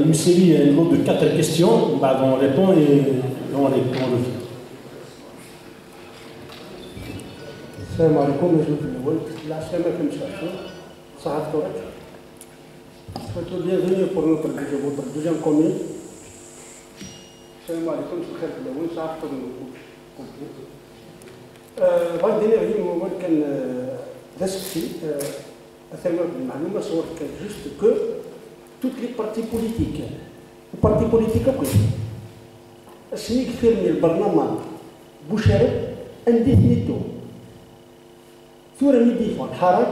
une série, un lot de 4 questions, bah, on répond et on le fait. السلام عليكم. نجم في الاول العشامه في المشاركه صحه كورك كنتو bienvenue pour notre deuxième commune. السلام عليكم. بخير في الاول صحه كورك بغيت ندير غير هو كان داسكسي اثرنا بالمعلومه صور كان جوست كو toutes les partis politiques البارتي بوليتيك كل اسمي كثير من البرلمان بوشارك انديفينيتو ثورة ميديفون حرك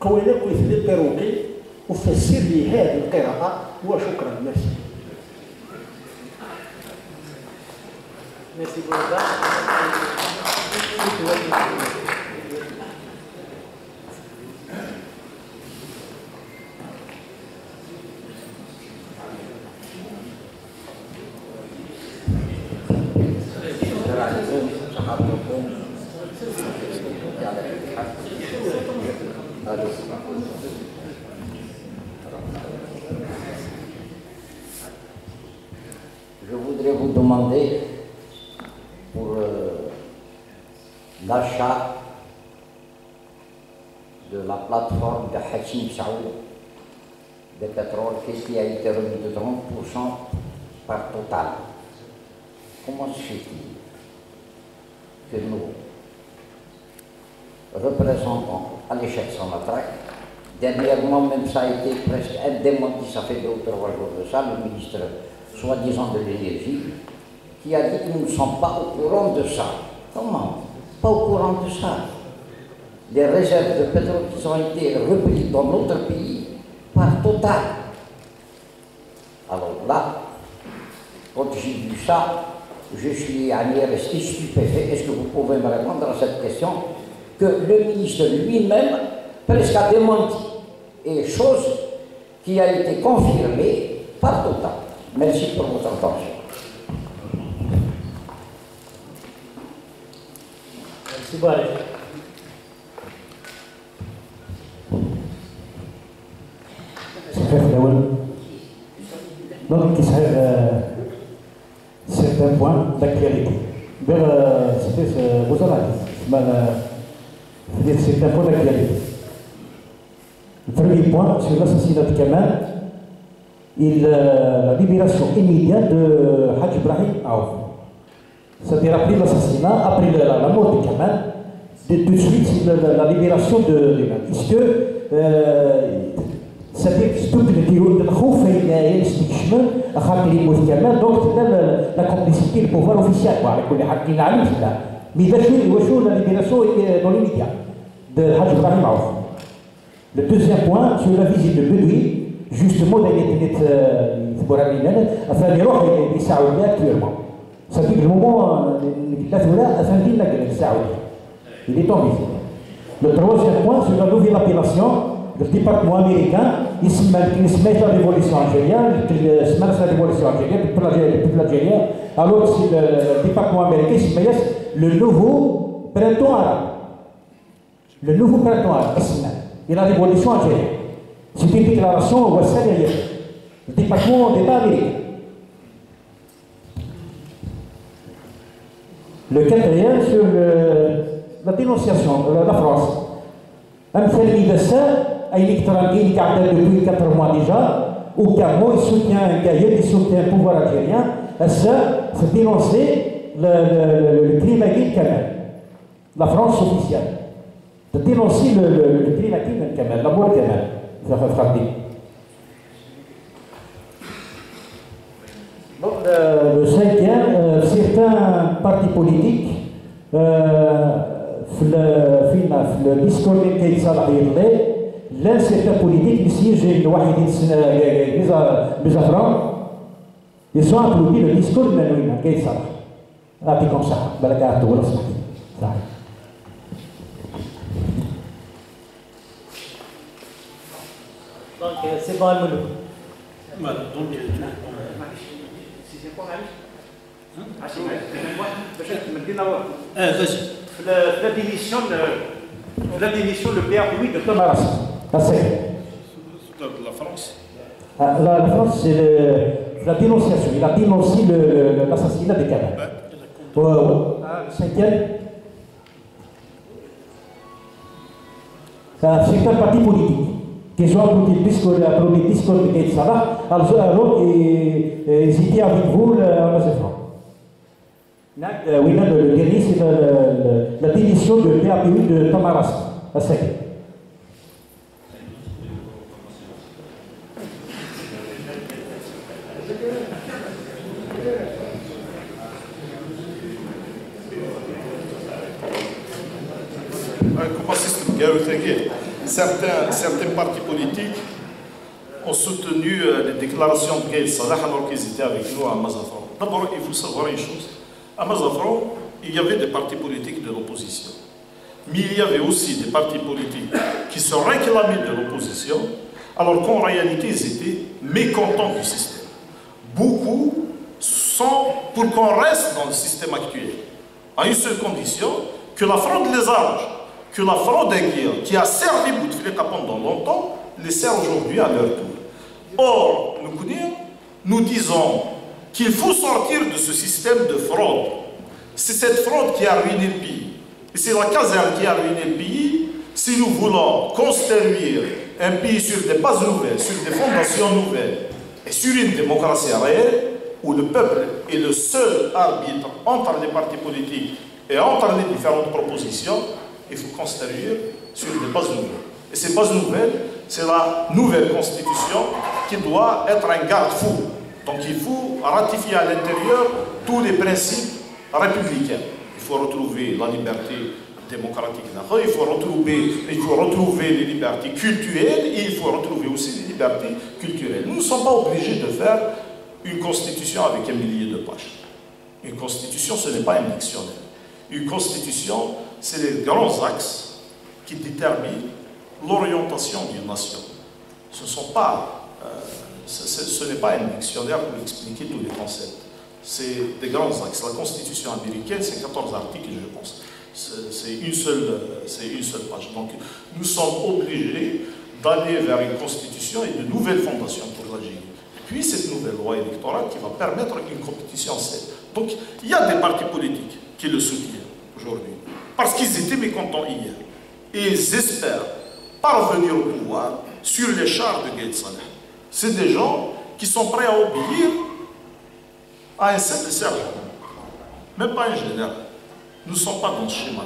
كوينة كويس لي بيروقي وفسر لي هذه القراءة وشكرا. ميرسي. ميرسي بودا. Je voudrais vous demander pour l'achat de la plateforme de Hachim Saoud de pétrole qui a été remis de 30% par Total. Comment se fait-il que nous, représentants à l'échec sans matraque, dernièrement même ça a été presque indémenti, ça fait 2 ou 3 jours de ça, le ministre soi-disant de l'énergie, qui a dit que nous ne sommes pas au courant de ça. Comment? Pas au courant de ça. Les réserves de pétrole qui ont été reprises dans notre pays par Total. Alors là, quand j'ai vu ça, je suis resté stupéfait. Est-ce que vous pouvez me répondre à cette question? Que le ministre lui-même presque a démenti, et chose qui a été confirmée par Total. Merci pour votre attention. Merci beaucoup. Donc, c'est un point d'actualité. C'est un point d'actualité. Le premier point sur l'assassinat de Kamal et la libération immédiate de Hadj Ibrahim Aouf. C'est-à-dire après l'assassinat, après la mort de Kamal, tout de suite la libération de Kamal. Puisque c'est-à-dire que tout le théorie de l'Khouf est استكشمل خاطر يموت كمال دونك la complicité du pouvoir officiel كل حد كاين عارف لا مي واش la libération dans l'immédiat de Hadj Ibrahim Aouf. Le deuxième point sur la visite de Bedoui, justement اللي تبورا لنا afin يروح يساعدنا actuellement. C'est-à-dire que le moment la ثورة afin دينا يساعدنا. Il est en visite. Le troisième point sur la nouvelle appellation le département américain, il se met la révolution algérienne, la révolution algérienne, le peuple algérien, alors c'est le département américain qui se met le nouveau printemps arabe. Le nouveau printemps arabe, et la révolution algérienne. C'est une déclaration au le département d'État américain. Le quatrième sur la dénonciation de la France. Un famille de ça, électoral qui a depuis 4 mois déjà, où Camo soutient un cahier, il soutient le pouvoir algérien, ça, c'est dénoncer le crime à Kamal, la France officielle. De dénoncer le crime à Kamal, la mort de Kamal, ça va frapper. Donc, le cinquième, certains partis politiques, le discours qui est là, c'est un politique ici, j'ai le Wahidi Bizafran, ils sont applaudis le discours de Menouina, qui est ça. Là, puis comme ça, Balaka, tout le monde. Donc, c'est bon, Moulou. Donc, la démission, le père Louis de Thomas. de la France. La France, c'est la dénonciation. Il a dénoncé l'assassinat des cadavres. Le 5e. C'est un parti politique qui ont applaudi le discours de Gaël Salah, alors ils étaient avec vous à Mazefran. Oui, le dernier, c'est la démission de PAPU de Tamaras, à Sec. Certains partis politiques ont soutenu les déclarations de Gaël Salah alors qu'ils étaient avec nous à Mazafran. D'abord, il faut savoir une chose. À Mazafran, il y avait des partis politiques de l'opposition. Mais il y avait aussi des partis politiques qui se réclamaient de l'opposition, alors qu'en réalité, ils étaient mécontents du système. Beaucoup sont pour qu'on reste dans le système actuel, à une seule condition, que la fraude les arrange, que la fraude aiguille, qui a servi Bouteflika pendant longtemps, les sert aujourd'hui à leur tour. Or, nous disons qu'il faut sortir de ce système de fraude. C'est cette fraude qui a ruiné le pays. Et c'est la caserne qui a ruiné le pays. Si nous voulons construire un pays sur des bases nouvelles, sur des fondations nouvelles, et sur une démocratie réelle, où le peuple est le seul arbitre entre les partis politiques et entre les différentes propositions, il faut construire sur des bases nouvelles. Et ces bases nouvelles, c'est la nouvelle constitution qui doit être un garde-fou. Donc il faut ratifier à l'intérieur tous les principes républicains. Il faut retrouver la liberté démocratique, il faut retrouver les libertés culturelles et il faut retrouver aussi les libertés culturelles. Nous ne sommes pas obligés de faire une constitution avec 1 millier de pages. Une constitution, ce n'est pas un dictionnaire. Une constitution, c'est les grands axes qui déterminent l'orientation d'une nation. Ce n'est pas un dictionnaire pour expliquer tous les concepts. C'est des grands axes. La Constitution américaine, c'est 14 articles, je pense. C'est une seule page. Donc, nous sommes obligés d'aller vers une Constitution et de nouvelles fondations pour l'Algérie. Puis, cette nouvelle loi électorale qui va permettre une compétition saine. Donc, il y a des partis politiques qui le soutiennent aujourd'hui, parce qu'ils étaient mécontents hier. Et ils espèrent parvenir au pouvoir sur les chars de Gaël Salah. C'est des gens qui sont prêts à obéir à un simple sergent, même pas un général. Nous ne sommes pas dans ce schéma.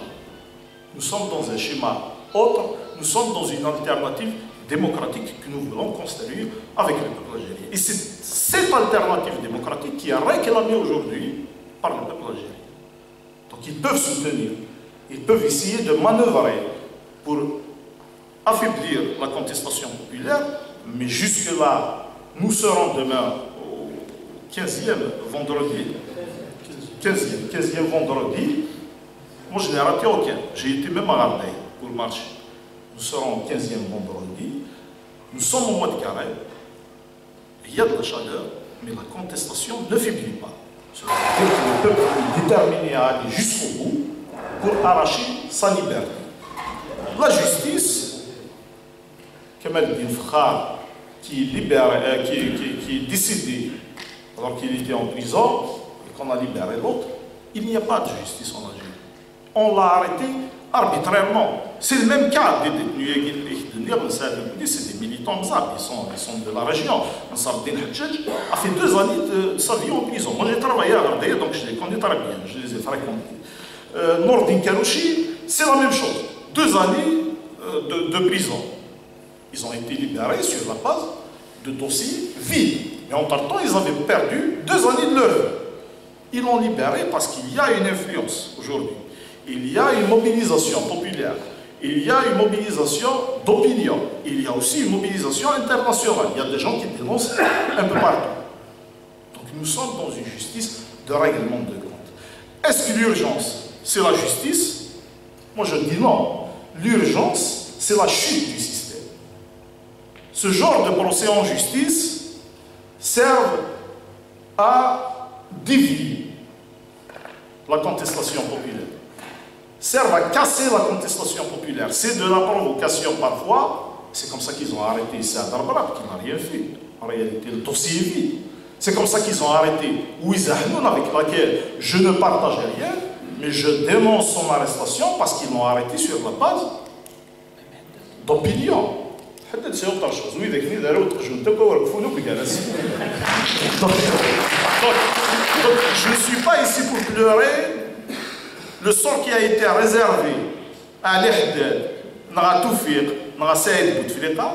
Nous sommes dans un schéma autre, nous sommes dans une alternative démocratique que nous voulons construire avec le peuple algérien. Et c'est cette alternative démocratique qui est réclamée aujourd'hui par le peuple algérien. Donc ils peuvent soutenir, ils peuvent essayer de manœuvrer pour affaiblir la contestation populaire, mais jusque-là, nous serons demain au 15e vendredi. 15e vendredi. Moi, je n'ai raté aucun. J'ai été même à Ardèche pour marcher. Nous serons au 15e vendredi. Nous sommes au mois de carême. Il y a de la chaleur, mais la contestation ne faiblit pas. Le peuple est déterminé à aller jusqu'au bout pour arracher sa liberté. La justice, Kemal Bin Fakhar, qui est décédé alors qu'il était en prison et qu'on a libéré l'autre, il n'y a pas de justice en Algérie. On l'a arrêté arbitrairement. C'est le même cas des détenus. C'est des militants Mzab, ils sont de la région. Ansardin Hadjadj a fait 2 années de sa vie en prison. Moi j'ai travaillé à Ardèche, donc je les connais très bien, je les ai fréquentés. Nordin Karouchi, c'est la même chose. 2 années de prison. Ils ont été libérés sur la base de dossiers vides. Mais entre-temps, ils avaient perdu 2 années de leur vie. Ils l'ont libéré parce qu'il y a une influence aujourd'hui. Il y a une mobilisation populaire. Il y a une mobilisation d'opinion. Il y a aussi une mobilisation internationale. Il y a des gens qui dénoncent un peu partout. Donc nous sommes dans une justice de règlement de compte. Est-ce que l'urgence, c'est la justice? Moi je dis non. L'urgence, c'est la chute du système. Ce genre de procès en justice servent à dévier la contestation populaire, servent à casser la contestation populaire. C'est de la provocation parfois. C'est comme ça qu'ils ont arrêté Saad Arbrab, qui n'a rien fait. En réalité, le dossier est vide. C'est comme ça qu'ils ont arrêté Ouizahnoun, avec laquelle je ne partage rien, mais je dénonce son arrestation parce qu'ils l'ont arrêté sur la base d'opinion. Donc, je ne suis pas ici pour pleurer le sort qui a été réservé à l'Ihdad, à Toufiq, à Saïd Bouteflika.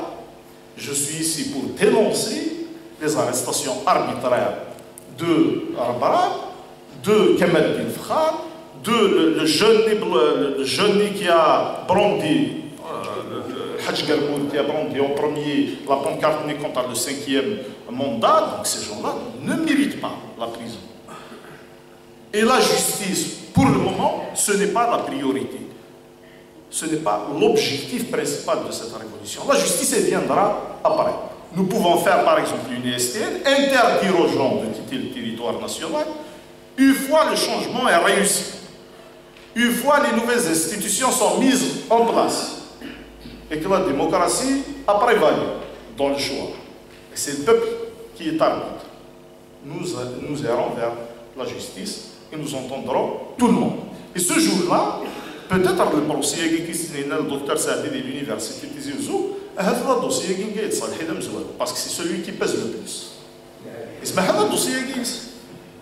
Je suis ici pour dénoncer les arrestations arbitraires de Arbarab, de Kemal bin Fakhar, de le jeune qui a brandi, Hadj Garmoud qui a brandi en premier la pancarte contre le 5e mandat. Donc ces gens-là ne méritent pas la prison. Et la justice, pour le moment, ce n'est pas la priorité. Ce n'est pas l'objectif principal de cette révolution. La justice, elle viendra après. Nous pouvons faire, par exemple, une ISTN, interdire aux gens de quitter le territoire national, une fois le changement est réussi, une fois les nouvelles institutions sont mises en place, et que la démocratie a prévalu dans le choix. Et c'est le peuple qui est arbitre. Nous irons vers la justice et nous entendrons tout le monde. Et ce jour-là, peut-être le dossier qui est le docteur Saadi de l'université de Zizou, parce que c'est celui qui pèse le plus.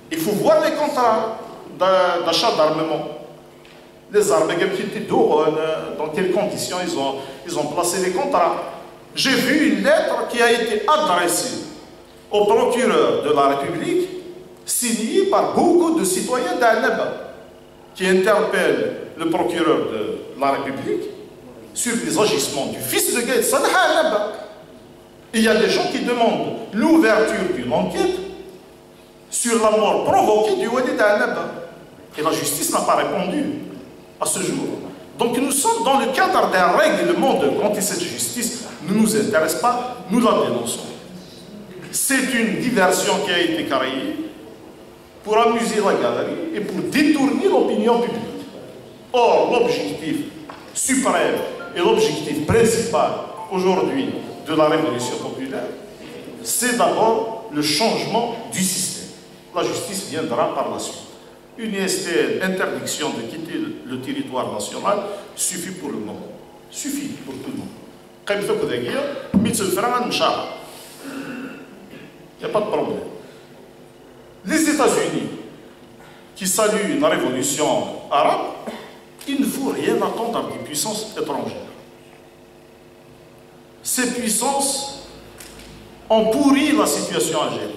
Il faut voir les contrats d'achat d'armement. Les armes, dans quelles conditions ils ont placé les contrats. J'ai vu une lettre qui a été adressée au procureur de la République, signée par beaucoup de citoyens d'Annaba, qui interpellent le procureur de la République sur les agissements du fils de Gaïd Salah à Annaba. Il y a des gens qui demandent l'ouverture d'une enquête sur la mort provoquée du Walid à Annaba. Et la justice n'a pas répondu à ce jour. Donc nous sommes dans le cadre d'un règlement de compte et cette justice ne nous intéresse pas, nous la dénonçons. C'est une diversion qui a été créée pour amuser la galerie et pour détourner l'opinion publique. Or, l'objectif suprême et l'objectif principal aujourd'hui de la révolution populaire, c'est d'abord le changement du système. La justice viendra par la suite. Une ISTN, interdiction de quitter le territoire national, suffit pour le moment. Suffit pour tout le monde. Il n'y a pas de problème. Les États-Unis, qui saluent une révolution arabe, il ne faut rien attendre des puissances étrangères. Ces puissances ont pourri la situation algérienne.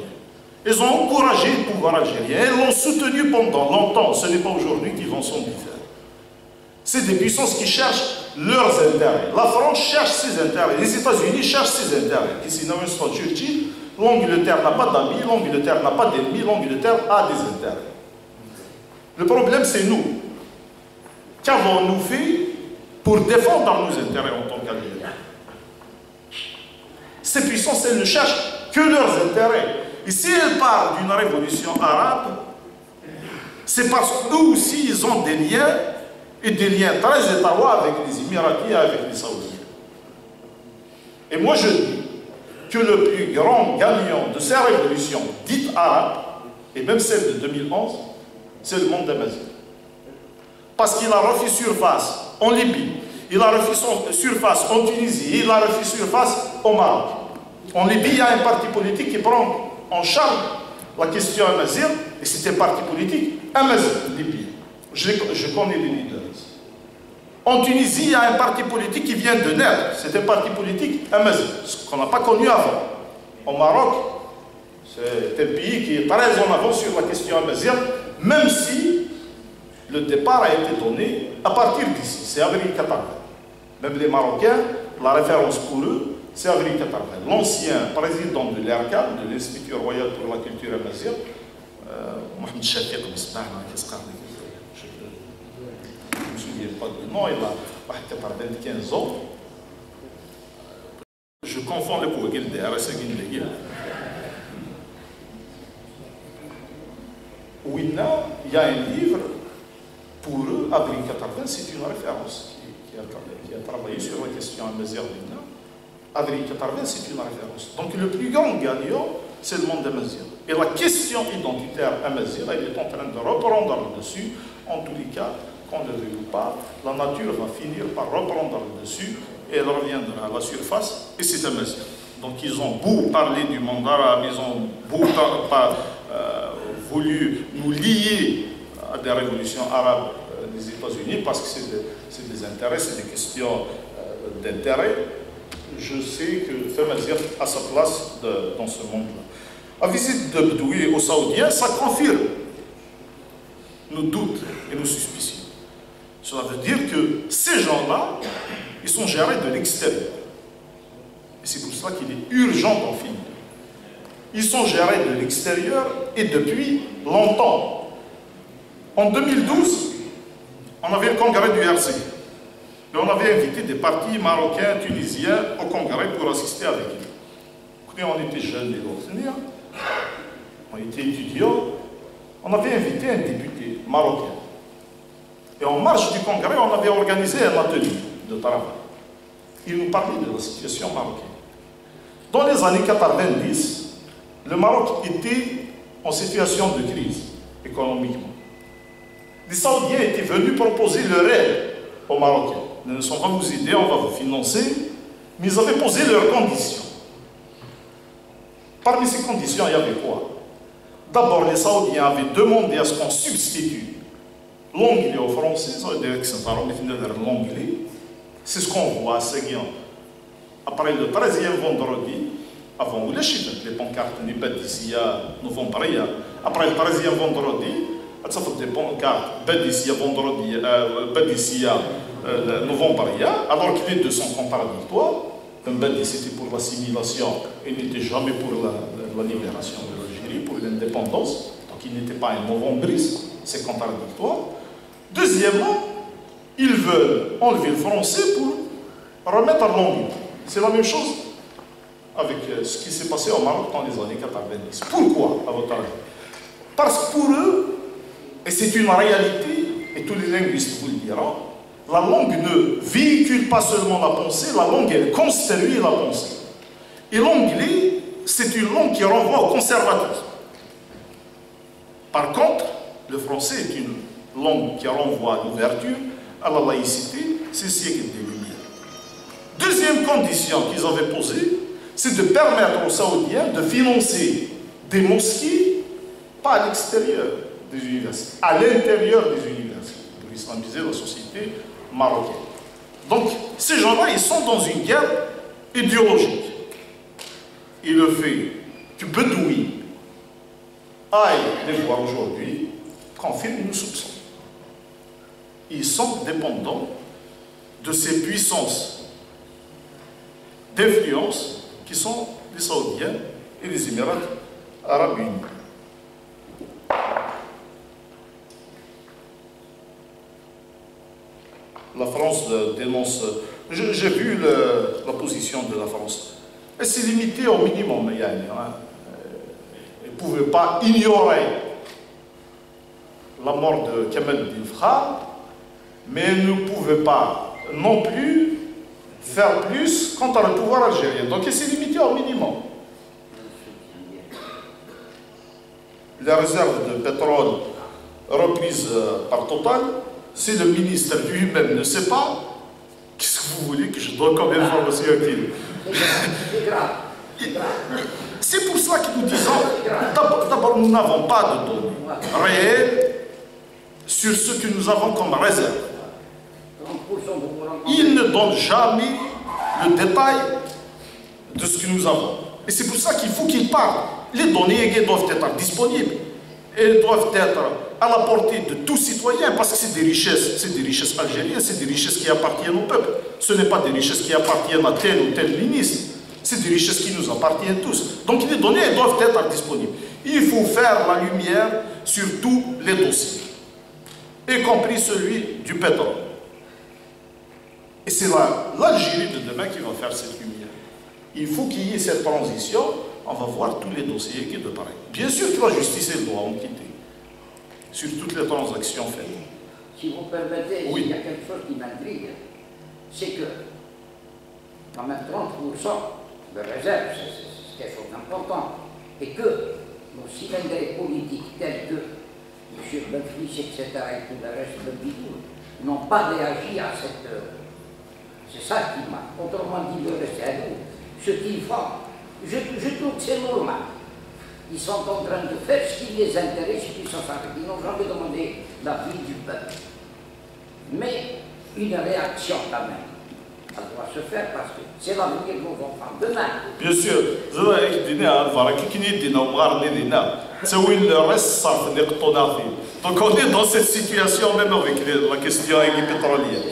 Elles ont encouragé le pouvoir algérien, elles l'ont soutenu pendant longtemps. Ce n'est pas aujourd'hui qu'ils vont s'en défaire. C'est des puissances qui cherchent leurs intérêts. La France cherche ses intérêts, les États-Unis cherchent ses intérêts. Ici, dans Winston Churchill, l'Angleterre n'a pas d'amis, l'Angleterre n'a pas d'ennemis, l'Angleterre a des intérêts. Le problème, c'est nous. Qu'avons-nous fait pour défendre nos intérêts en tant qu'Algériens? Ces puissances, elles ne cherchent que leurs intérêts. Et si elles parlent d'une révolution arabe, c'est parce qu'eux aussi, ils ont des liens, et des liens très étroits avec les Émiratis et avec les Saoudiens. Et moi, je dis que le plus grand gagnant de ces révolutions dites arabes, et même celle de 2011, c'est le monde d'Amazigh. Parce qu'il a refait surface en Libye, il a refait surface en Tunisie, il a refait surface au Maroc. En Libye, il y a un parti politique qui prend en charge la question Amazigh, et c'est un parti politique Amazigh, Libye. Je connais les leaders. En Tunisie, il y a un parti politique qui vient de naître, c'est un parti politique Amazigh, ce qu'on n'a pas connu avant. Au Maroc, c'est un pays qui est très en avant sur la question Amazigh, même si le départ a été donné à partir d'ici, c'est avril 80. Même les Marocains, la référence pour eux, c'est avril 80. L'ancien président de l'ERCAM, de l'Institut Royal pour la Culture Amazigh, Mohamed Shafiq, je ne me souviens pas du nom, il a 95 ans. Je confonds le Kouagil de RSG de Ouina, il y a un livre, pour eux, avril 80, c'est une référence qui a travaillé sur la question Amazigh Ouina. Adrien Katarven, c'est une référence. Donc le plus grand gagnant, c'est le monde amazigh. Et la question identitaire amazigh, elle est en train de reprendre le dessus. En tous les cas, qu'on ne le veuille pas, la nature va finir par reprendre le dessus et elle reviendra à la surface, et c'est amazigh. Donc ils ont beau parler du monde arabe, ils ont beau voulu nous lier à des révolutions arabes des États-Unis parce que c'est des intérêts, c'est des questions d'intérêt. Je sais que Femazir a sa place dans ce monde-là. La visite de Bdoui aux Saoudiens, ça confirme nos doutes et nos suspicions. Cela veut dire que ces gens-là, ils sont gérés de l'extérieur. Et c'est pour cela qu'il est urgent d'en finir. Ils sont gérés de l'extérieur et depuis longtemps. En 2012, on avait le congrès du RC. Et on avait invité des partis marocains, tunisiens au congrès pour assister avec eux. Écoutez, on était jeunes et ordinaires, on était étudiants, on avait invité un député marocain. Et en marge du congrès, on avait organisé un atelier de travail. Il nous parlait de la situation marocaine. Dans les années 90, le Maroc était en situation de crise économiquement. Les Saoudiens étaient venus proposer leur aide aux Marocains. Nous ne sommes pas vous aider, on va vous financer, mais ils avaient posé leurs conditions. Parmi ces conditions, il y avait quoi? D'abord, les Saoudiens avaient demandé à ce qu'on substitue l'anglais au français, ça veut dire que c'est l'anglais. C'est ce qu'on voit à Séguian. Après le 13e vendredi, avant les chiffres, les pancartes, les bâtissia, novembre, après le 13e vendredi, ça fait des pancartes, bâtissia, vendredi, bâtissia, novembre, alors qu'il est de son contradictoire. Un bâti, c'était pour l'assimilation, il n'était jamais pour la libération de l'Algérie, pour l'indépendance, donc il n'était pas un novembriste, c'est contradictoire. Deuxièmement, ils veulent enlever le français pour remettre l'anglais. C'est la même chose avec ce qui s'est passé au Maroc dans les années 90. Pourquoi, à votre avis? Parce que pour eux, et c'est une réalité, et tous les linguistes vous le diront, la langue ne véhicule pas seulement la pensée, la langue, elle construit la pensée. Et l'anglais, c'est une langue qui renvoie au conservatisme. Par contre, le français est une langue qui renvoie à l'ouverture, à la laïcité, c'est le siècle des Lumières. Deuxième condition qu'ils avaient posée, c'est de permettre aux Saoudiens de financer des mosquées, pas à l'extérieur des universités, à l'intérieur des universités, pour islamiser la société marocaine. Donc, ces gens-là, ils sont dans une guerre idéologique. Et le fait que Bedoui aille les voir aujourd'hui confirme nos soupçons. Ils sont dépendants de ces puissances d'influence qui sont les Saoudiens et les Émirats arabes unis. La France dénonce. J'ai vu la position de la France. Elle s'est limitée au minimum. Elle ne pouvait pas ignorer la mort de Kamel Bilfra, mais elle ne pouvait pas non plus faire plus quant à le pouvoir algérien. Donc elle s'est limitée au minimum. Les réserves de pétrole reprises par Total, si le ministre lui-même ne sait pas, qu'est-ce que vous voulez que je donne comme information à qui? C'est pour cela que nous disons, d'abord nous n'avons pas de données réelles sur ce que nous avons comme réserve. Il ne donne jamais le détail de ce que nous avons. Et c'est pour ça qu'il faut qu'il parle. Les données doivent être disponibles. Elles doivent être à la portée de tout citoyen, parce que c'est des richesses algériennes, c'est des richesses qui appartiennent au peuple. Ce n'est pas des richesses qui appartiennent à tel ou tel ministre. C'est des richesses qui nous appartiennent tous. Donc les données, elles doivent être disponibles. Il faut faire la lumière sur tous les dossiers, y compris celui du pétrole. Et c'est l'Algérie de demain qui va faire cette lumière. Il faut qu'il y ait cette transition. On va voir tous les dossiers qui de pareil. Bien sûr que la justice, elle doit enquêter sur toutes les transactions faites. Si vous permettez, oui. il y a quelque chose qui m'intrigue, c'est que quand même 30% de réserve, c'est quelque chose d'important. Et que nos cylindrés politiques tels que M. Benflis, etc., et tout le reste de Bidou, n'ont pas réagi à cette... C'est ça qui m'a... Autrement dit, le reste à nous. Ce qu'ils font, je trouve que c'est normal. Ils sont en train de faire ce qui les intéresse, ce qui sont faits. Ils n'ont jamais demandé l'avis du peuple. Mais une réaction quand même, elle doit se faire parce que c'est l'avenir de nos enfants demain. Bien sûr, donc on est dans cette situation même avec la question pétrolière.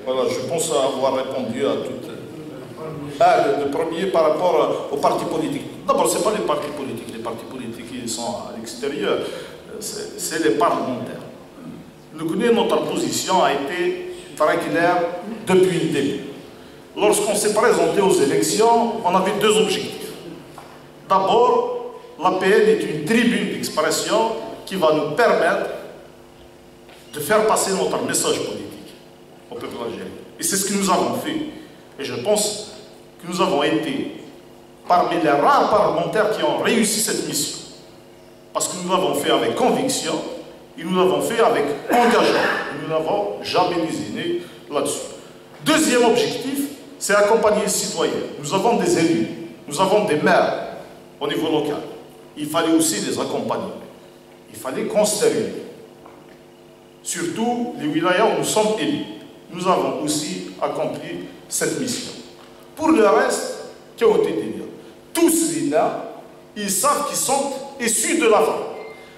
Voilà, je pense avoir répondu à toutes. Le premier par rapport aux partis politiques. D'abord, ce n'est pas les partis politiques. Les partis politiques, ils sont à l'extérieur. C'est les parlementaires. Notre position a été très claire depuis le début. Lorsqu'on s'est présenté aux élections, on avait deux objectifs. D'abord, l'APN est une tribune d'expression qui va nous permettre de faire passer notre message politique au peuple algérien. Et c'est ce que nous avons fait. Et je pense que nous avons été parmi les rares parlementaires qui ont réussi cette mission. Parce que nous l'avons fait avec conviction et nous l'avons fait avec engagement. Nous n'avons jamais lésiné là-dessus. Deuxième objectif, c'est accompagner les citoyens. Nous avons des élus, nous avons des maires au niveau local. Il fallait aussi les accompagner. Il fallait constater. Surtout les wilayas où nous sommes élus. Nous avons aussi accompli cette mission. Pour le reste, tous les là, ils savent qu'ils sont issus de la femme.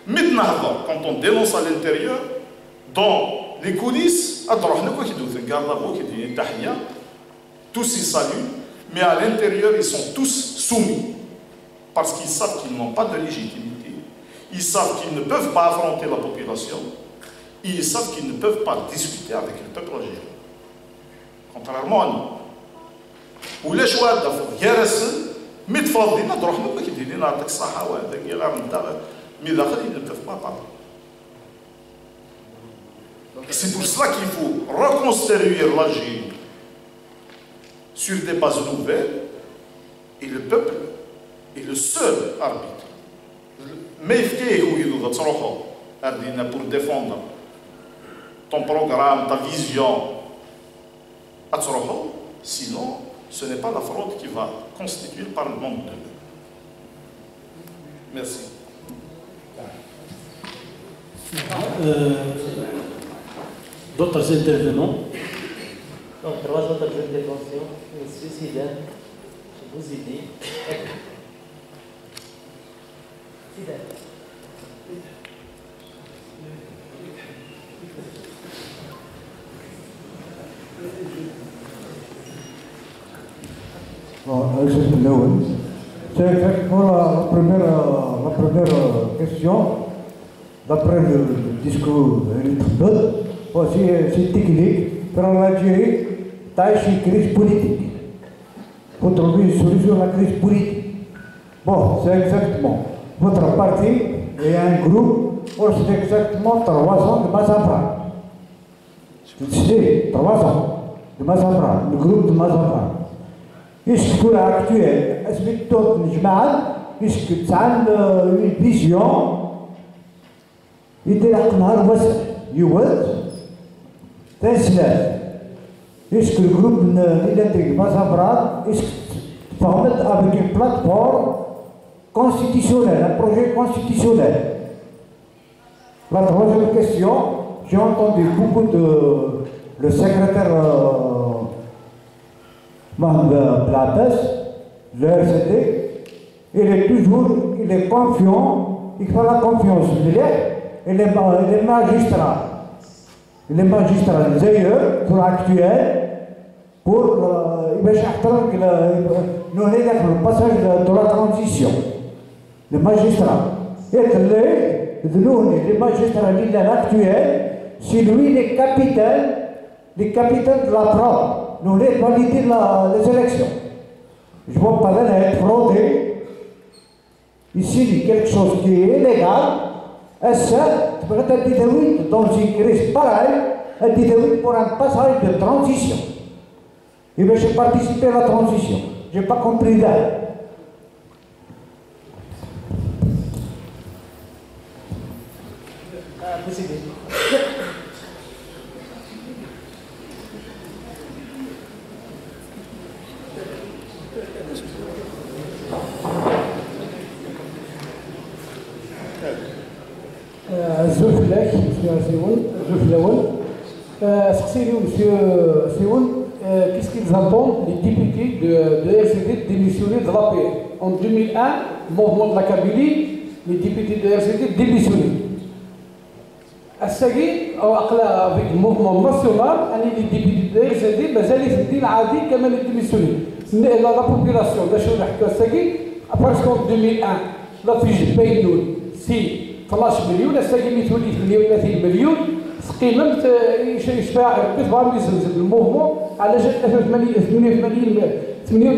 Maintenant, quand on dénonce à l'intérieur, dans les coulisses, tous ils saluent, mais à l'intérieur, ils sont tous soumis. Parce qu'ils savent qu'ils n'ont pas de légitimité. Ils savent qu'ils ne peuvent pas affronter la population. Et ils savent qu'ils ne peuvent pas discuter avec le peuple algérien. Contrairement à nous. Ou les choix d'affaires, mais de faire des nadroches, mais qui disent que ça a été mais ils ne peuvent pas parler. C'est pour cela qu'il faut reconstruire l'Algérie sur des bases nouvelles et le peuple est le seul arbitre. Mais il faut pour défendre ton programme, ta vision, sinon ce n'est pas la fraude qui va constituer le Parlement de demain. Merci. D'autres intervenants? Donc, 3 autres interventions. Monsieur Sidan, je vous ai dit. Sidan. C'est exactement la première question. D'après le discours de c'est technique. Pour l'Algérie, il y a une crise politique. Il faut trouver une solution à la crise politique. Bon, c'est exactement. Votre parti et un groupe, c'est exactement 3 ans de Mazafra. C'est 3 ans de Mazafra, le groupe de Mazafra. Est-ce que l'actuel, est-ce que tout le monde, est-ce que ça a une vision? Il y a un est-ce que le groupe électrique Mazafra est formé avec une plateforme constitutionnelle, un projet constitutionnel? La troisième question, j'ai entendu beaucoup de le secrétaire Plates, le RCD, il est confiant, il fait la confiance. Et les magistrats, d'ailleurs, sont actuels pour le passage de la transition. Les magistrats. Et les magistrats actuels, c'est lui les capitaines de la fraude. Nous les valider les élections. Je ne vois pas être fraudé. Ici, il y a quelque chose qui est illégal. Et ça, peut-être dans une crise pareille, pour un passage de transition. Et bien, j'ai participé à la transition. Je n'ai pas compris là. الزوج فلاك مسيو سيون الزوج الاول سقسيني مسيو سيون qu'est-ce qu'ils attendent les députés de RCD démissionner de l'APR en 2001 mouvement de la Kabylie les députés de RCD démissionnaient الساقي او اقلا avec le mouvement national les députés de RCD مازال في الدين عادي كما démissionné la population باش نحكوا الساقي parce qu'en 2001 la fiche بينون سي 12 مليون الساقي مثولي 38 مليون تقريبا يشبع كتبغى يزلزل الموفمون على جال 38 مليون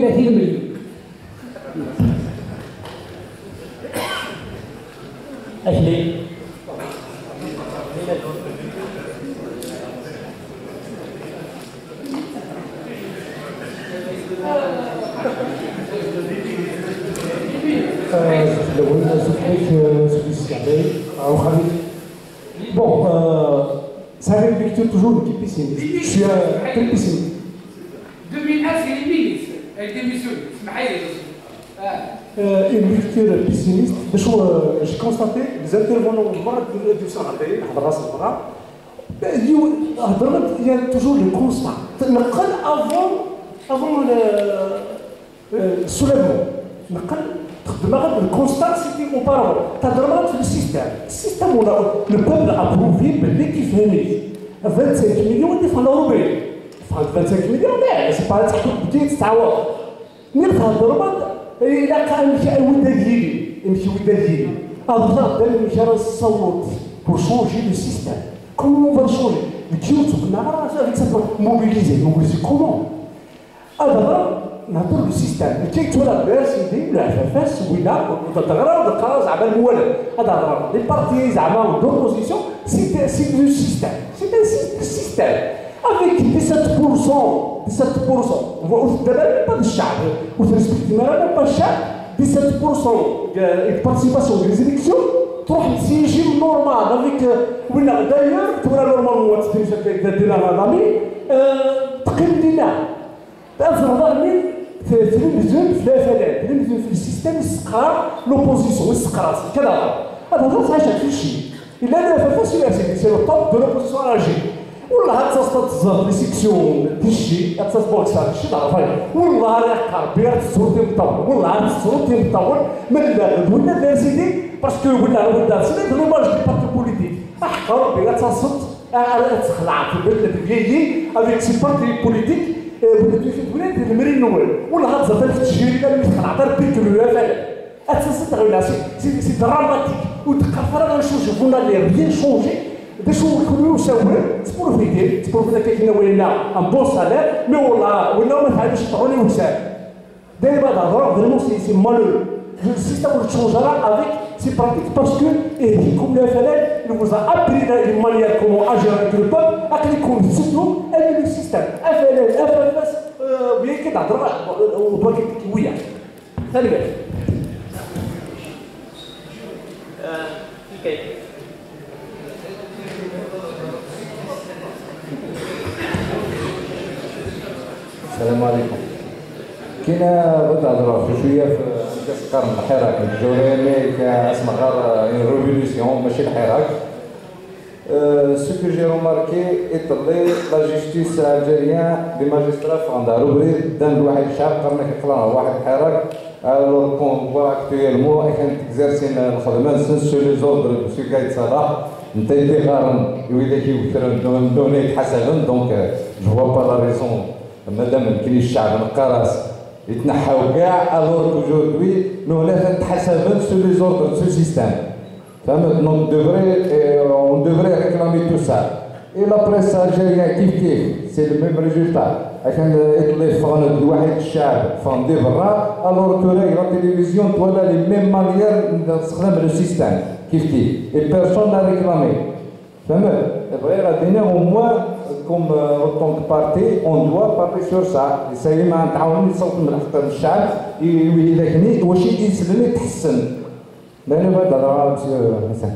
أهلي Bon, ça réfléchit toujours le type pessimiste. Je suis très pessimiste. 2001, c'est les ministres. Elle démissionne. Une lecture pessimiste. J'ai constaté les intervenants du Sahara, il y a toujours le constat. Avant le soulèvement, le constat c'était auparavant. Le système, le peuple a prouvé qu'il fait 25 millions de francs européens. 25 millions, mais c'est pas un petit savoir. إذا كان مشى وداديلي يمشي وداديلي أفضل دابا مشى راه الصوت pour changer le système. Comment on va changer? Le Kyoto, avec ça mobiliser comment? Alors, نهضروا le système. كي تولى بيرسيدي ولا فاس ولا وتتغرى وتقرا زعما الموالد. هذا هضره. Les partis زعما d'opposition, c'est le système. C'est un système. Avec 17%, 17%, pas de charge, vous respectez pas de charge, 17% de participation des élections, 3 normal, avec, d'ailleurs, tout le normalement, c'est de la madame, تقلدنا في التلفزيون في التلفزيون في السيستم استقرار لوبوزيسيون استقرار كذا هذا هو صحيح في شيء الا لا فاسيل سي لو توب دو لوبوزيسيون الاجي والله هتصطاد لي سيكسيون ديشي هتصطاد شي ضربه والله راه كاربير صورتي مطور والله صورتي مطور من لا ولا دازيدي باسكو ولا سيدي دوماج دي بارتي بوليتيك احقا ربي غتصط تخلع في البلد ديالي افيك سي بارتي بوليتيك بلاد المرين نوال ولا غتصط التشجيري اللي تخلع دار بيترو فعلا هتصط غير سي دراماتيك وتقفر غنشوف ولا لي ريان شونجي باش نكونوا مساويين تبروفيتي كيفنا ولينا ان بون سالير مي والله ولا ما تعرفش يطلعوا لي وسام دابا الهضره فريمون سي مالو السيستم تشونجرا افيك سي براتيك باسكو يهديكم لا فلان اللي vous a appris une manière comment agir avec le peuple اكليكم تسدوا هذا السيستم افلان افلاس وهي كتهضر وباقي ويا ثاني بالك السلام عليكم. كاينه بدا هضره شويه في كاس القرن الحراك الجوريمي كاسمها غير ريفوليسيون ماشي الحراك. Ce que j'ai remarqué est la justice algérienne des magistrats فغندا روبري دان واحد الشعب قرنا كيقرا واحد الحراك alors qu'on voit actuellement كانت اكزيرسين الخدمه سو لي زوردر سو قايد صلاح انت انتقارا وإذا كيوثر دوني يتحسبن دونك جو فوا با لا ريزون مادام كاين الشعب القراص يتنحاو كاع الور اجوردوي نو لا تتحسبن سو لي زوردر سو سيستيم فهمت دونك on devrait réclamer tout ça et la presse algérienne كيف سي لو ميم ريزولتا عشان يطلع فغنط لواحد الشعب فاندي برا الور كوراي لا تيليفزيون تولى لي ميم مانيير نستخدم لو سيستيم كيف اي بيرسون لا ريكلامي فهمت au moins, comme en tant que parti, on doit parler sur ça. Ça y est, on صوت من الشعب يذكني واش يسلم يتحسن. لأن هذا مسيو حسن.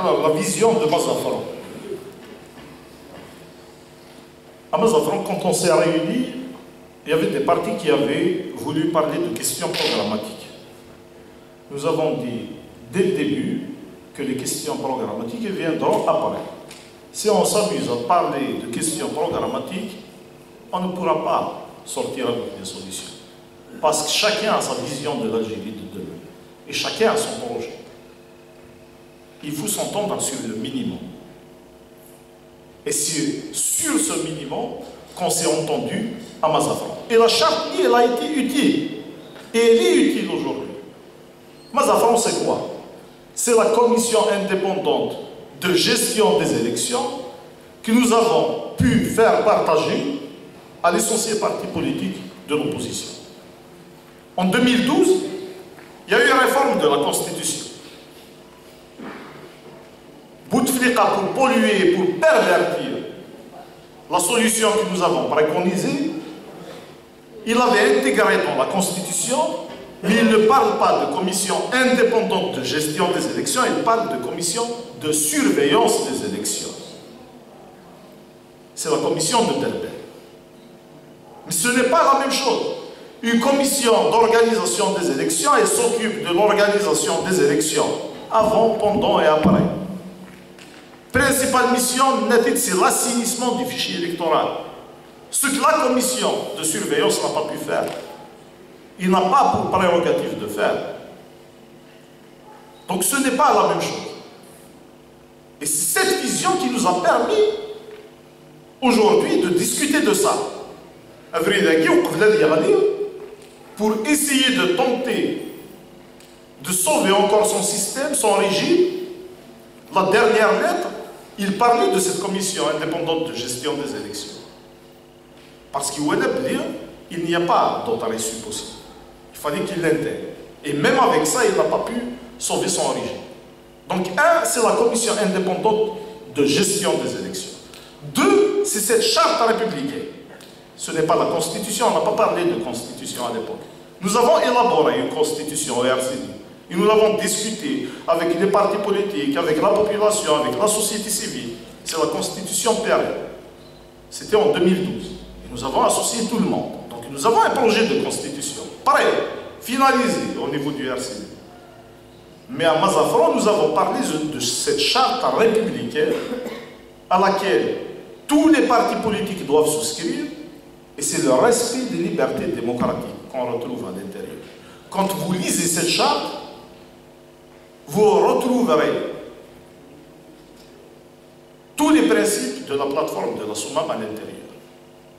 Alors, la vision de Mazafran. À Mazafran, quand on s'est réunis, il y avait des partis qui avaient voulu parler de questions programmatiques. Nous avons dit dès le début que les questions programmatiques viendront après. Si on s'amuse à parler de questions programmatiques, on ne pourra pas sortir avec des solutions. Parce que chacun a sa vision de l'Algérie de demain. Et chacun a son projet. Il faut s'entendre sur le minimum. Et c'est sur ce minimum qu'on s'est entendu à Mazafran. Et la charte, elle a été utile. Et elle est utile aujourd'hui. Mazafran, c'est quoi? C'est la commission indépendante de gestion des élections que nous avons pu faire partager à l'essentiel parti politique de l'opposition. En 2012, il y a eu une réforme de la Constitution. Bouteflika, pour polluer, pour pervertir la solution que nous avons préconisée, il avait intégré dans la Constitution, mais il ne parle pas de commission indépendante de gestion des élections, il parle de commission de surveillance des élections. C'est la commission de Delbel. Mais ce n'est pas la même chose. Une commission d'organisation des élections, elle s'occupe de l'organisation des élections avant, pendant et après. Principale mission, c'est l'assainissement du fichier électoral. Ce que la commission de surveillance n'a pas pu faire, il n'a pas pour prérogative de faire. Donc ce n'est pas la même chose. Et c'est cette vision qui nous a permis aujourd'hui de discuter de ça. Pour essayer de tenter de sauver encore son système, son régime. La dernière lettre, il parlait de cette commission indépendante de gestion des élections. Parce qu'il n'y a pas d'autre issue possible. Il fallait qu'il l'intègre. Et même avec ça, il n'a pas pu sauver son régime. Donc, un, c'est la commission indépendante de gestion des élections. Deux, c'est cette charte républicaine. Ce n'est pas la constitution, on n'a pas parlé de constitution à l'époque. Nous avons élaboré une constitution au RCD. Et nous l'avons discuté avec les partis politiques, avec la population, avec la société civile. C'est la constitution pérenne. C'était en 2012. Et nous avons associé tout le monde. Donc nous avons un projet de constitution. Pareil, finalisé au niveau du RCD. Mais à Mazafran, nous avons parlé de cette charte républicaine à laquelle tous les partis politiques doivent souscrire. Et c'est le respect des libertés démocratiques qu'on retrouve à l'intérieur. Quand vous lisez cette charte, vous retrouverez tous les principes de la plateforme de la Soumam à l'intérieur,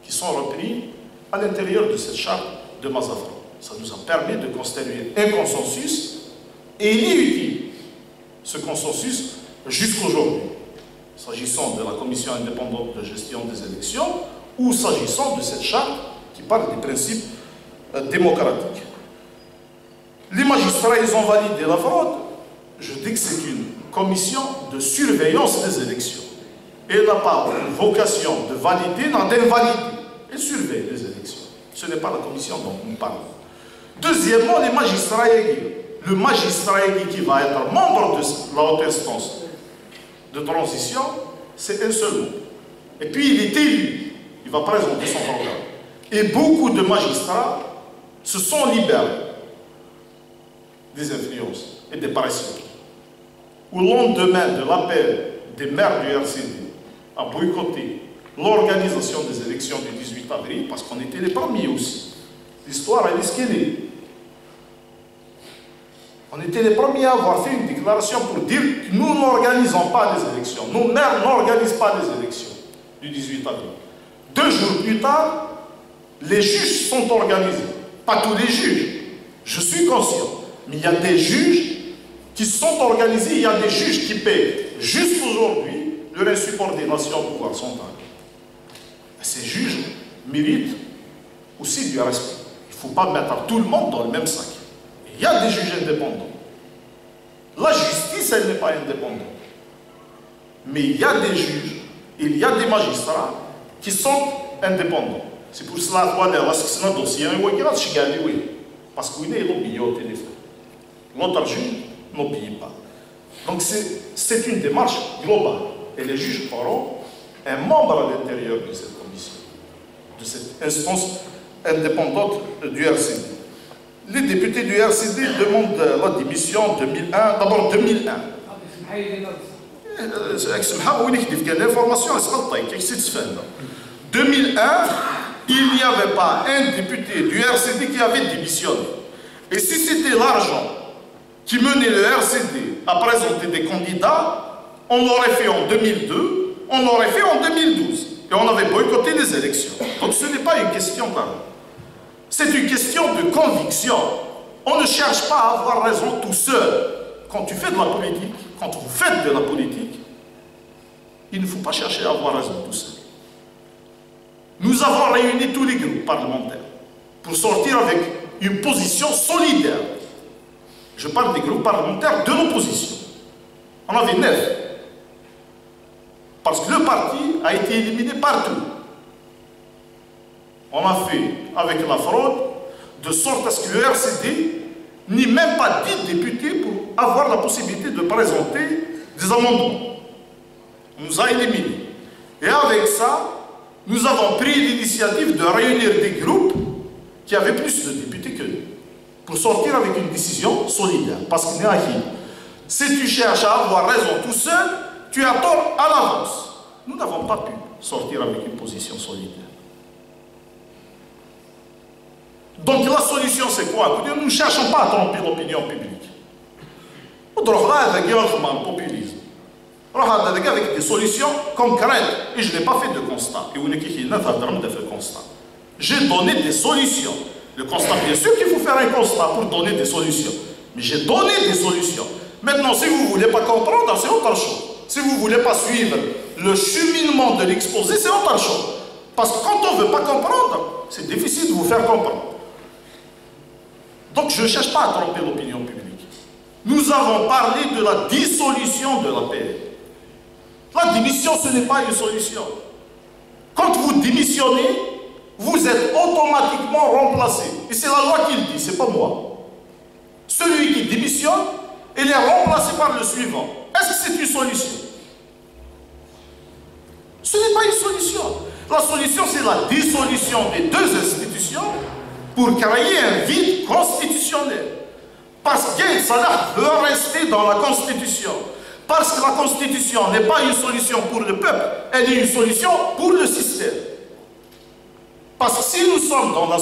qui sont repris à l'intérieur de cette charte de Mazafran. Ça nous a permis de constituer un consensus, et il est utile, ce consensus, jusqu'aujourd'hui, s'agissant de la commission indépendante de gestion des élections, ou s'agissant de cette charte qui parle des principes démocratiques. Les magistrats, ils ont validé la fraude. Je dis que c'est une commission de surveillance des élections. Elle n'a pas vocation de valider, non d'invalider. Elle surveille les élections. Ce n'est pas la commission dont nous parlons. Deuxièmement, les magistrats aiguës. Le magistrat aigu qui va être membre de la haute instance de transition, c'est un seul mot. Et puis il est élu. Il va présenter son programme. Et beaucoup de magistrats se sont libérés des influences et des pressions. Au lendemain de l'appel des maires du RCD à boycotter l'organisation des élections du 18 avril, parce qu'on était les premiers aussi. L'histoire, elle est ce qu'elle est. On était les premiers à avoir fait une déclaration pour dire que nous n'organisons pas les élections. Nos maires n'organisent pas les élections du 18 avril. 2 jours plus tard, les juges sont organisés. Pas tous les juges, je suis conscient. Mais il y a des juges qui sont organisés, il y a des juges qui paient jusqu'aujourd'hui leur insubordination au pouvoir central. Ces juges méritent aussi du respect. Il ne faut pas mettre tout le monde dans le même sac. Il y a des juges indépendants. La justice, elle n'est pas indépendante. Mais il y a des juges, il y a des magistrats qui sont indépendants. C'est pour cela que c'est un dossier, parce qu'il est obligé au téléphone. L'autre juge n'obéit pas. Donc c'est une démarche globale. Et les juges feront un membre à l'intérieur de cette commission, de cette instance indépendante du RCD. Les députés du RCD demandent la démission en 2001. D'abord 2001. L'information est 2001, il n'y avait pas un député du RCD qui avait démissionné. Et si c'était l'argent qui menait le RCD à présenter des candidats, on l'aurait fait en 2002, on l'aurait fait en 2012. Et on avait boycotté les élections. Donc ce n'est pas une question d'argent. C'est une question de conviction. On ne cherche pas à avoir raison tout seul. Quand tu fais de la politique, quand vous faites de la politique, il ne faut pas chercher à avoir raison tout seul. Nous avons réuni tous les groupes parlementaires pour sortir avec une position solidaire. Je parle des groupes parlementaires de l'opposition. On avait 9. Parce que le parti a été éliminé partout. On a fait avec la fraude de sorte à ce que le RCD n'ait même pas 10 députés pour avoir la possibilité de présenter des amendements. On nous a éliminés. Et avec ça, nous avons pris l'initiative de réunir des groupes qui avaient plus de députés que nous, pour sortir avec une décision solidaire. Parce que si tu cherches à avoir raison tout seul, tu as tort à l'avance. Nous n'avons pas pu sortir avec une position solidaire. Donc la solution c'est quoi? Nous ne cherchons pas à tromper l'opinion publique. On doit avec le populisme. Avec des solutions concrètes. Et je n'ai pas fait de constat. J'ai donné des solutions. Le constat, bien sûr qu'il faut faire un constat pour donner des solutions. Mais j'ai donné des solutions. Maintenant, si vous ne voulez pas comprendre, c'est autre chose. Si vous ne voulez pas suivre le cheminement de l'exposé, c'est autre chose. Parce que quand on ne veut pas comprendre, c'est difficile de vous faire comprendre. Donc je ne cherche pas à tromper l'opinion publique. Nous avons parlé de la dissolution de l'APR. La démission, ce n'est pas une solution. Quand vous démissionnez, vous êtes automatiquement remplacé. Et c'est la loi qui le dit, ce n'est pas moi. Celui qui démissionne, il est remplacé par le suivant. Est-ce que c'est une solution? Ce n'est pas une solution. La solution, c'est la dissolution des deux institutions pour créer un vide constitutionnel. Parce que Salah veut rester dans la Constitution. Parce que la Constitution n'est pas une solution pour le peuple, elle est une solution pour le système. Parce que si nous sommes dans la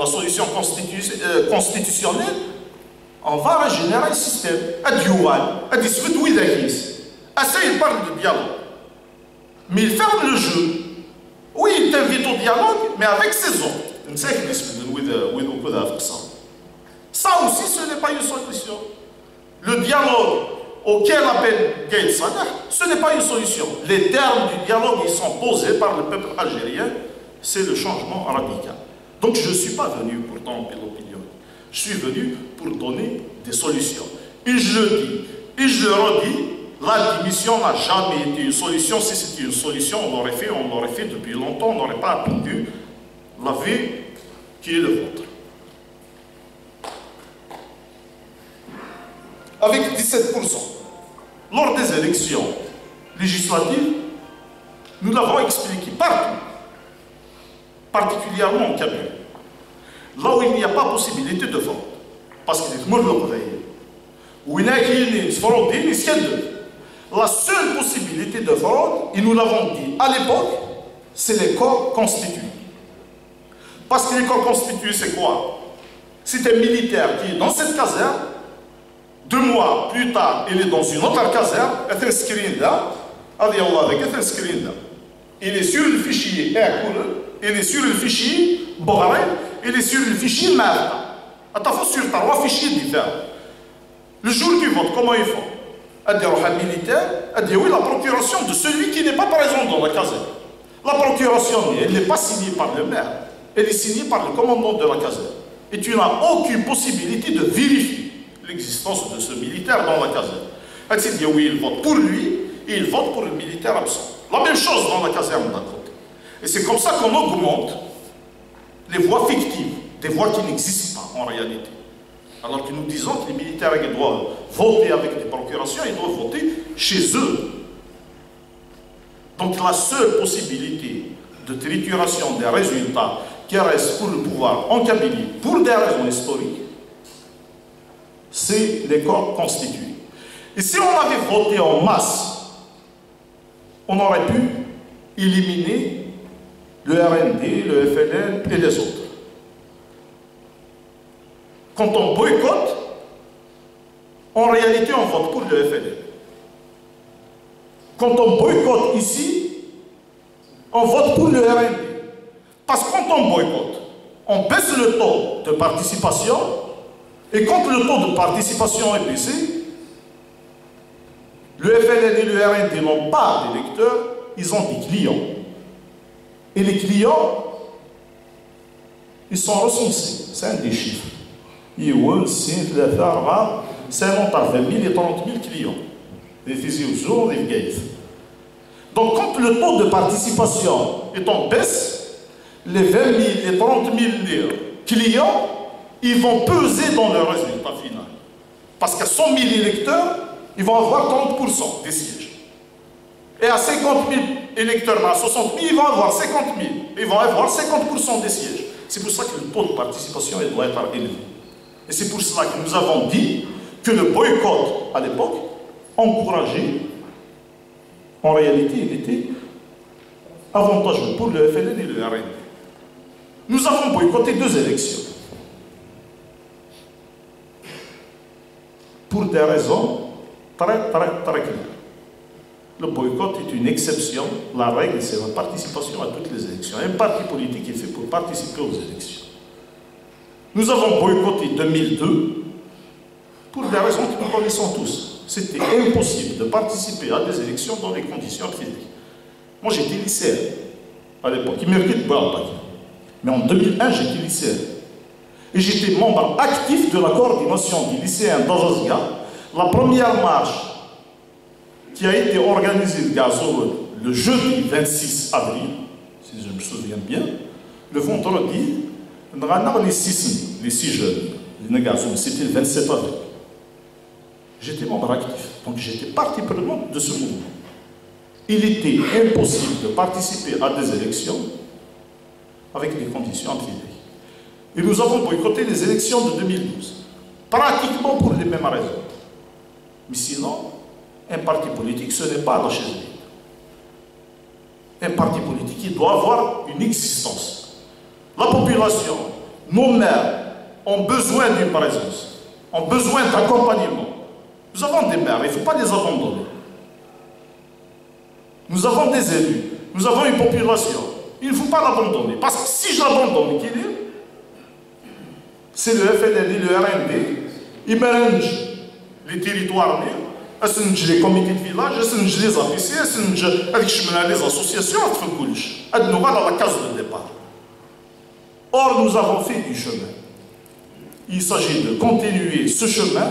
solution constitutionnelle, on va régénérer un système. Il parle de dialogue. Mais il ferme le jeu. Oui, il t'invite au dialogue, mais avec ses ordres. Ça aussi, ce n'est pas une solution. Le dialogue auquel appelle Gaël Salah, ce n'est pas une solution. Les termes du dialogue, ils sont posés par le peuple algérien. C'est le changement radical. Donc je ne suis pas venu pour tromper l'opinion. Je suis venu pour donner des solutions. Et je le dis, et je le redis, la démission n'a jamais été une solution. Si c'était une solution, on l'aurait fait depuis longtemps, on n'aurait pas attendu la vie qui est le vôtre. Avec 17%. Lors des élections législatives, nous l'avons expliqué partout, particulièrement au Cameroun, là où il n'y a pas possibilité de vote, parce qu'il est mort où il y a la seule possibilité de vote, et nous l'avons dit à l'époque, c'est les corps constitués. Parce que les corps constitués, c'est quoi? C'est un militaire qui est dans cette caserne. 2 mois plus tard, il est dans une autre caserne, il est sur le fichier il est sur le fichier Boré, il est sur le fichier Malta. Sur 3 fichiers différents. Le jour du vote, comment ils font? Un militaire, oui, la procuration de celui qui n'est pas présent dans la caserne. La procuration, elle n'est pas signée par le maire, elle est signée par le commandant de la caserne. et tu n'as aucune possibilité de vérifier l'existence de ce militaire dans la caserne. C'est dire oui, il vote pour lui et il vote pour le militaire absent. La même chose dans la caserne d'un côté. Et c'est comme ça qu'on augmente les voix fictives, des voix qui n'existent pas en réalité. Alors que nous disons que les militaires ils doivent voter avec des procurations, ils doivent voter chez eux. Donc la seule possibilité de trituration des résultats qui restent pour le pouvoir en Kabylie, pour des raisons historiques, c'est les corps constitués. Et si on avait voté en masse, on aurait pu éliminer le RND, le FLN et les autres. Quand on boycotte, en réalité on vote pour le FLN. Quand on boycotte ici, on vote pour le RND. Parce que quand on boycotte, on baisse le taux de participation, et quand le taux de participation est baissé, le FLN et le RND n'ont pas d'électeurs, ils ont des clients. Et les clients, ils sont recensés. C'est un des chiffres. C'est entre 20 000 et 30 000 clients. Des fusils au jour, des gays. Donc, quand le taux de participation est en baisse, les 20 000 et 30 000 clients, ils vont peser dans le résultat final. Parce qu'à 100 000 électeurs, ils vont avoir 30% des sièges. Et à 50 000 électeurs, à 60 000, ils vont avoir 50 000. Ils vont avoir 50% des sièges. C'est pour ça que le taux de participation doit être élevé. Et c'est pour cela que nous avons dit que le boycott, à l'époque, encouragé, en réalité, il était avantageux pour le FLN et le RND. Nous avons boycotté 2 élections. Pour des raisons très claires. Le boycott est une exception. La règle, c'est la participation à toutes les élections. Un parti politique est fait pour participer aux élections. Nous avons boycotté 2002 pour des raisons que nous connaissons tous. C'était impossible de participer à des élections dans les conditions physiques. Moi, j'étais lycéen à l'époque. Il méritait de boire le bac. Mais en 2001, j'étais lycéen. Et j'étais membre actif de la coordination des lycéens d'Azazga. La première marche qui a été organisée le jeudi 26 avril, si je me souviens bien, le vendredi, on a les 6 jeunes, c'était le 27 avril. J'étais membre actif, donc j'étais partie prenante de ce mouvement. Il était impossible de participer à des élections avec des conditions empiriques. Et nous avons boycotté les élections de 2012, pratiquement pour les mêmes raisons. Mais sinon, un parti politique, ce n'est pas la chaise vide. Un parti politique, il doit avoir une existence. La population, nos maires, ont besoin d'une présence, ont besoin d'accompagnement. Nous avons des maires, il ne faut pas les abandonner. Nous avons des élus, nous avons une population. Il ne faut pas l'abandonner. Parce que si je l'abandonne, c'est le FLN et le RND, ils mélangent les territoires, les comités de village, les APC, les associations, nous voilà à la case de départ. Or, nous avons fait du chemin. Il s'agit de continuer ce chemin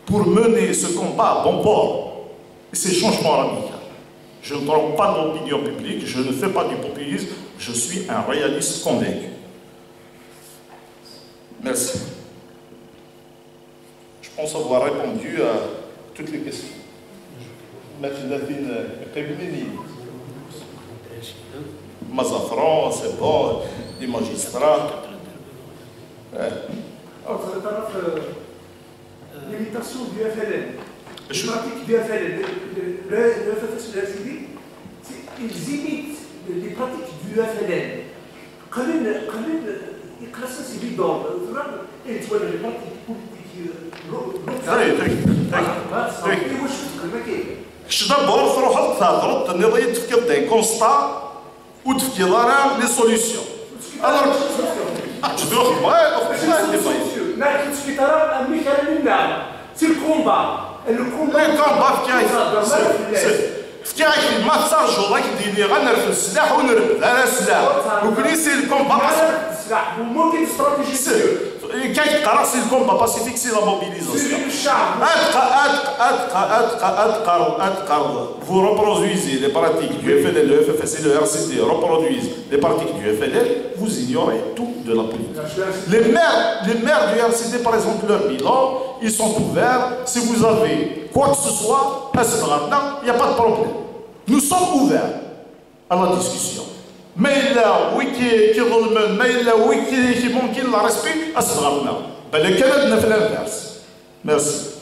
pour mener ce combat à bon port. Et c'est changement radical. Je ne trompe pas d'opinion publique, je ne fais pas du populisme, je suis un réaliste convaincu. Merci. Je pense avoir répondu à toutes les questions. Mazafran, c'est bon, les magistrats. L'imitation du FLN, les pratiques du FLN, le FFS de la civile, ils imitent les pratiques du FLN. Quand c'est évident, et tu vois les pratiques politiques, je d'abord تروح النظريه تفكر دي كونستا وتفكر راه لي سوليسيون alors je dois c'est le combat. Le combat كاع ما تصارجوا راك ديري غنرفد السلاح ونرفد على السلاح وكلي سي الكومبا السلاح وممكن استراتيجي C'est le combat pacifique, c'est la mobilisation. Vous reproduisez les pratiques du FNL, le FFS et le RCD reproduisent les pratiques du FNL, vous ignorez tout de la politique. Les maires du RCD, par exemple, leur bilan, ils sont ouverts. Si vous avez quoi que ce soit, il n'y a pas de problème. Nous sommes ouverts à la discussion. Mais là, oui, qui ظلمن، mais là, oui, qui ممكن la respect، أصدقائنا. بل كلامنا في الأنفاس. Merci.